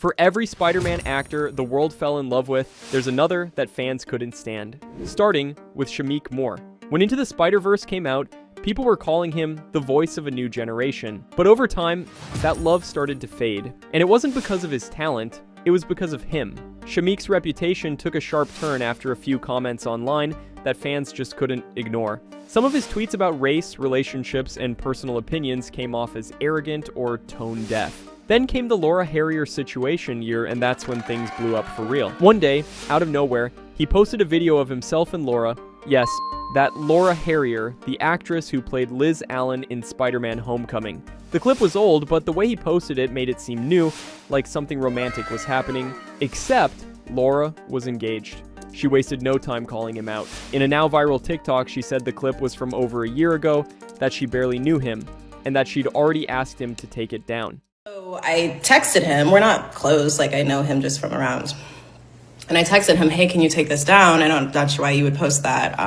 For every Spider-Man actor the world fell in love with, there's another that fans couldn't stand. Starting with Shameik Moore. When Into the Spider-Verse came out, people were calling him the voice of a new generation. But over time, that love started to fade. And it wasn't because of his talent, it was because of him. Shameik's reputation took a sharp turn after a few comments online that fans just couldn't ignore. Some of his tweets about race, relationships, and personal opinions came off as arrogant or tone-deaf. Then came the Laura Harrier situation year, and that's when things blew up for real. One day, out of nowhere, he posted a video of himself and Laura. Yes, that Laura Harrier, the actress who played Liz Allen in Spider-Man Homecoming. The clip was old, but the way he posted it made it seem new, like something romantic was happening, except Laura was engaged. She wasted no time calling him out. In a now viral TikTok, she said the clip was from over a year ago, that she barely knew him, and that she'd already asked him to take it down. So I texted him, we're not close, like I know him just from around. And I texted him, hey, can you take this down? I'm not sure why you would post that.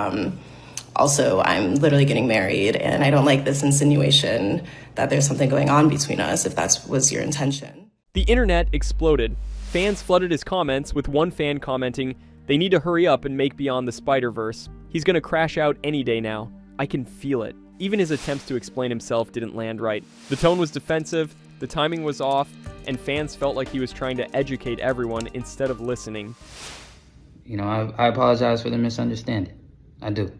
Also, I'm literally getting married and I don't like this insinuation that there's something going on between us, if that was your intention. The internet exploded. Fans flooded his comments, with one fan commenting, they need to hurry up and make Beyond the Spider-Verse. He's gonna crash out any day now. I can feel it. Even his attempts to explain himself didn't land right. The tone was defensive, the timing was off, and fans felt like he was trying to educate everyone instead of listening. You know, I apologize for the misunderstanding. I do.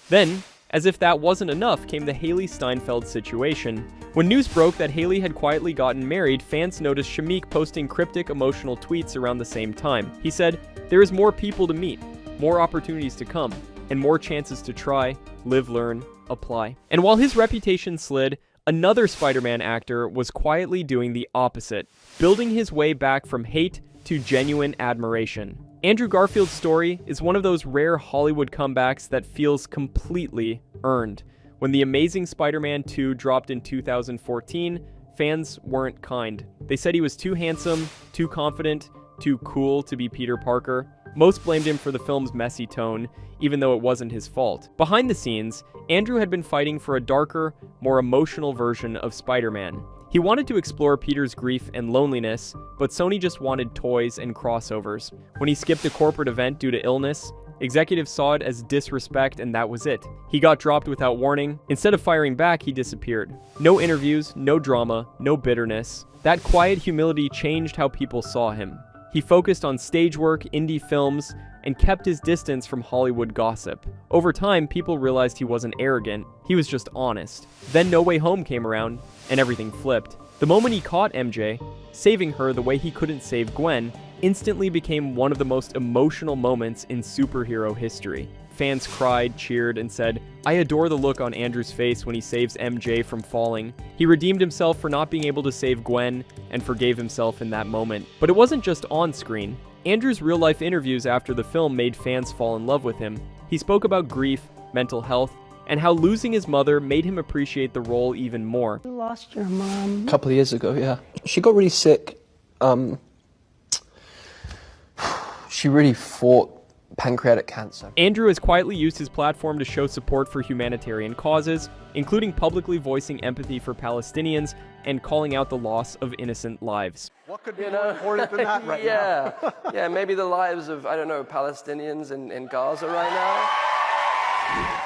Then, as if that wasn't enough, came the Hailee Steinfeld situation. When news broke that Hailee had quietly gotten married, fans noticed Shameik posting cryptic, emotional tweets around the same time. He said, there is more people to meet, more opportunities to come, and more chances to try, live, learn, apply. And while his reputation slid, another Spider-Man actor was quietly doing the opposite, building his way back from hate to genuine admiration. Andrew Garfield's story is one of those rare Hollywood comebacks that feels completely earned. When The Amazing Spider-Man 2 dropped in 2014, fans weren't kind. They said he was too handsome, too confident, too cool to be Peter Parker. Most blamed him for the film's messy tone, even though it wasn't his fault. Behind the scenes, Andrew had been fighting for a darker, more emotional version of Spider-Man. He wanted to explore Peter's grief and loneliness, but Sony just wanted toys and crossovers. When he skipped a corporate event due to illness, executives saw it as disrespect, and that was it. He got dropped without warning. Instead of firing back, he disappeared. No interviews, no drama, no bitterness. That quiet humility changed how people saw him. He focused on stage work, indie films, and kept his distance from Hollywood gossip. Over time, people realized he wasn't arrogant, he was just honest. Then No Way Home came around, and everything flipped. The moment he caught MJ, saving her the way he couldn't save Gwen, instantly became one of the most emotional moments in superhero history. Fans cried, cheered, and said, I adore the look on Andrew's face when he saves MJ from falling. He redeemed himself for not being able to save Gwen, and forgave himself in that moment. But it wasn't just on screen. Andrew's real-life interviews after the film made fans fall in love with him. He spoke about grief, mental health, and how losing his mother made him appreciate the role even more. You lost your mom. A couple of years ago, yeah. She got really sick. She really fought pancreatic cancer. Andrew has quietly used his platform to show support for humanitarian causes, including publicly voicing empathy for Palestinians and calling out the loss of innocent lives. What could be more important than that right now? Yeah, maybe the lives of, Palestinians in Gaza right now.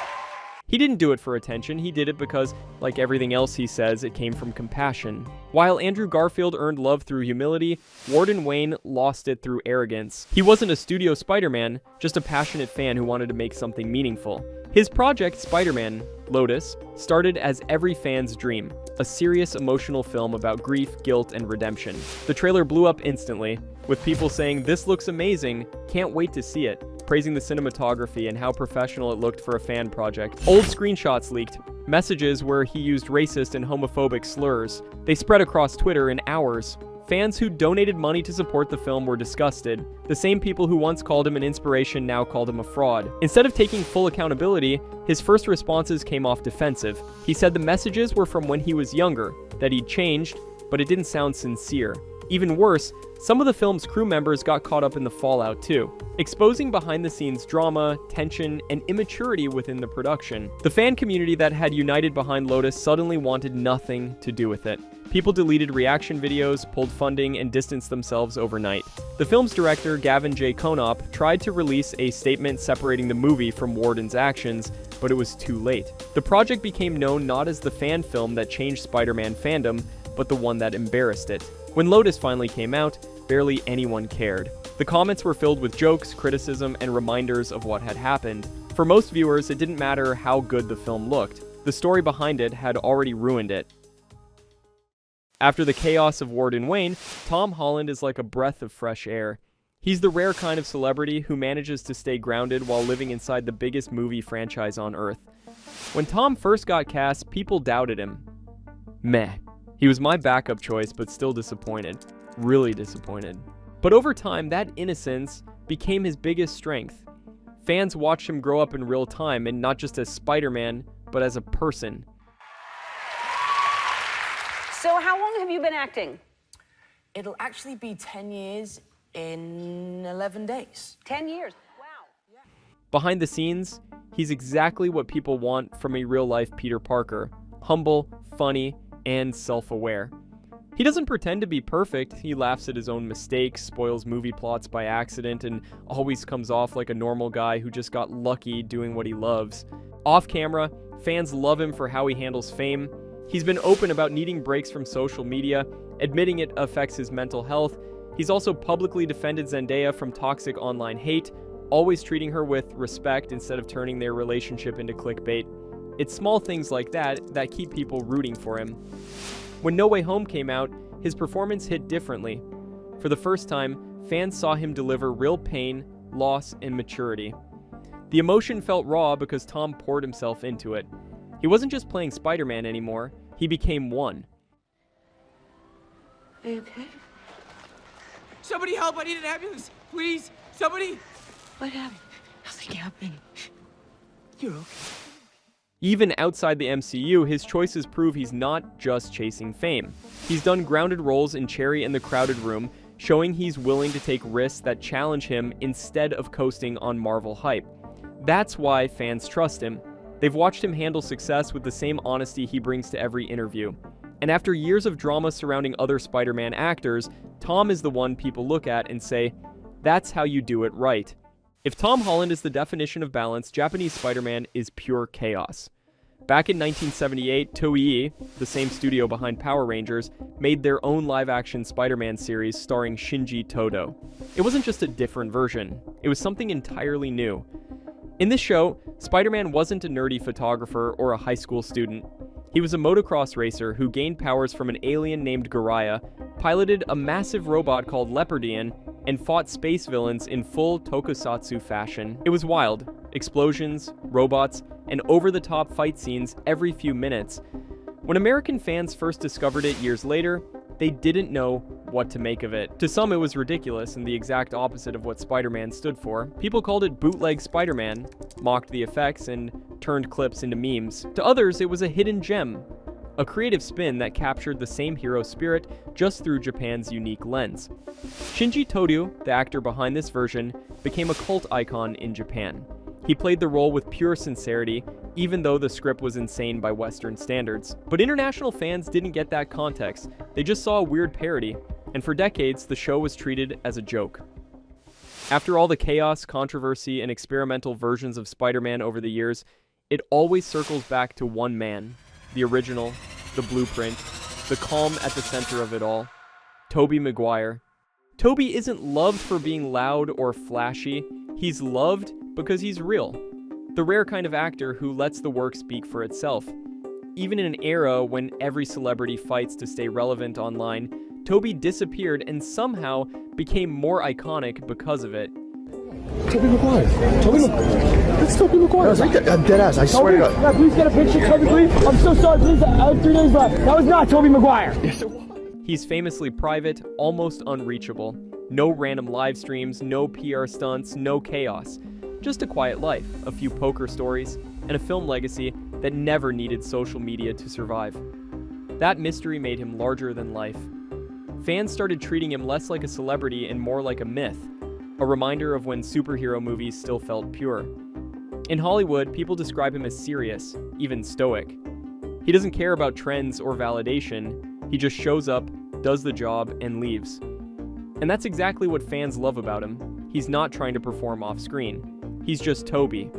He didn't do it for attention, he did it because, like everything else he says, it came from compassion. While Andrew Garfield earned love through humility, Warden Wayne lost it through arrogance. He wasn't a studio Spider-Man, just a passionate fan who wanted to make something meaningful. His project, Spider-Man, Lotus, started as every fan's dream, a serious emotional film about grief, guilt, and redemption. The trailer blew up instantly, with people saying, this looks amazing, can't wait to see it, praising the cinematography and how professional it looked for a fan project. Old screenshots leaked, messages where he used racist and homophobic slurs. They spread across Twitter in hours. Fans who donated money to support the film were disgusted. The same people who once called him an inspiration now called him a fraud. Instead of taking full accountability, his first responses came off defensive. He said the messages were from when he was younger, that he'd changed, but it didn't sound sincere. Even worse, some of the film's crew members got caught up in the fallout too, exposing behind-the-scenes drama, tension, and immaturity within the production. The fan community that had united behind Lotus suddenly wanted nothing to do with it. People deleted reaction videos, pulled funding, and distanced themselves overnight. The film's director, Gavin J. Konop, tried to release a statement separating the movie from Warden's actions, but it was too late. The project became known not as the fan film that changed Spider-Man fandom, but the one that embarrassed it. When Lotus finally came out, barely anyone cared. The comments were filled with jokes, criticism, and reminders of what had happened. For most viewers, it didn't matter how good the film looked. The story behind it had already ruined it. After the chaos of Warden Wayne, Tom Holland is like a breath of fresh air. He's the rare kind of celebrity who manages to stay grounded while living inside the biggest movie franchise on Earth. When Tom first got cast, people doubted him. Meh. He was my backup choice, but still disappointed. Really disappointed. But over time, that innocence became his biggest strength. Fans watched him grow up in real time, and not just as Spider-Man, but as a person. So how long have you been acting? It'll actually be 10 years in 11 days. 10 years. Wow. Yeah. Behind the scenes, he's exactly what people want from a real-life Peter Parker. Humble, funny, and self-aware. He doesn't pretend to be perfect. He laughs at his own mistakes, spoils movie plots by accident, and always comes off like a normal guy who just got lucky doing what he loves. Off camera, fans love him for how he handles fame. He's been open about needing breaks from social media, admitting it affects his mental health. He's also publicly defended Zendaya from toxic online hate, always treating her with respect instead of turning their relationship into clickbait. It's small things like that that keep people rooting for him. When No Way Home came out, his performance hit differently. For the first time, fans saw him deliver real pain, loss, and maturity. The emotion felt raw because Tom poured himself into it. He wasn't just playing Spider-Man anymore, he became one. Are you okay? Somebody help, I need an ambulance, please, somebody. What happened? Nothing happened. You're okay. Even outside the MCU, his choices prove he's not just chasing fame. He's done grounded roles in Cherry and the Crowded Room, showing he's willing to take risks that challenge him instead of coasting on Marvel hype. That's why fans trust him. They've watched him handle success with the same honesty he brings to every interview. And after years of drama surrounding other Spider-Man actors, Tom is the one people look at and say, that's how you do it right. If Tom Holland is the definition of balance, Japanese Spider-Man is pure chaos. Back in 1978, Toei, the same studio behind Power Rangers, made their own live-action Spider-Man series starring Shinji Todo. It wasn't just a different version, it was something entirely new. In this show, Spider-Man wasn't a nerdy photographer or a high school student. He was a motocross racer who gained powers from an alien named Garaya, piloted a massive robot called Leopardian, and fought space villains in full tokusatsu fashion. It was wild. Explosions, robots, and over-the-top fight scenes every few minutes. When American fans first discovered it years later, they didn't know what to make of it. To some, it was ridiculous and the exact opposite of what Spider-Man stood for. People called it bootleg Spider-Man, mocked the effects, and turned clips into memes. To others, it was a hidden gem, a creative spin that captured the same hero spirit just through Japan's unique lens. Shinji Todo, the actor behind this version, became a cult icon in Japan. He played the role with pure sincerity, even though the script was insane by Western standards. But international fans didn't get that context. They just saw a weird parody, and for decades, the show was treated as a joke. After all the chaos, controversy, and experimental versions of Spider-Man over the years, it always circles back to one man, the original, the blueprint, the calm at the center of it all, Tobey Maguire. Tobey isn't loved for being loud or flashy, he's loved because he's real. The rare kind of actor who lets the work speak for itself. Even in an era when every celebrity fights to stay relevant online, Tobey disappeared and somehow became more iconic because of it. Tobey Maguire. That's Tobey Maguire. I'm dead ass. I swear to God. Yeah, please get a picture, Tobey, please. I'm so sorry, please. I have 3 days left. That was not Tobey Maguire. Yes, it was. He's famously private, almost unreachable. No random live streams, no PR stunts, no chaos. Just a quiet life, a few poker stories, and a film legacy that never needed social media to survive. That mystery made him larger than life. Fans started treating him less like a celebrity and more like a myth, a reminder of when superhero movies still felt pure. In Hollywood, people describe him as serious, even stoic. He doesn't care about trends or validation. He just shows up, does the job, and leaves. And that's exactly what fans love about him. He's not trying to perform off-screen. He's just Tobey.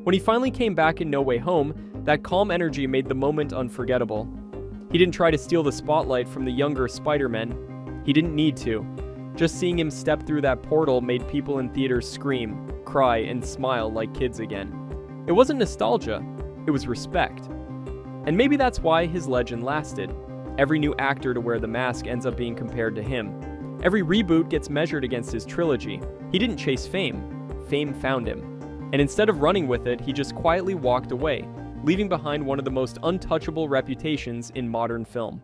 When he finally came back in No Way Home, that calm energy made the moment unforgettable. He didn't try to steal the spotlight from the younger Spider-Men. He didn't need to. Just seeing him step through that portal made people in theaters scream, cry, and smile like kids again. It wasn't nostalgia, it was respect. And maybe that's why his legend lasted. Every new actor to wear the mask ends up being compared to him. Every reboot gets measured against his trilogy. He didn't chase fame. Fame found him. And instead of running with it, he just quietly walked away, leaving behind one of the most untouchable reputations in modern film.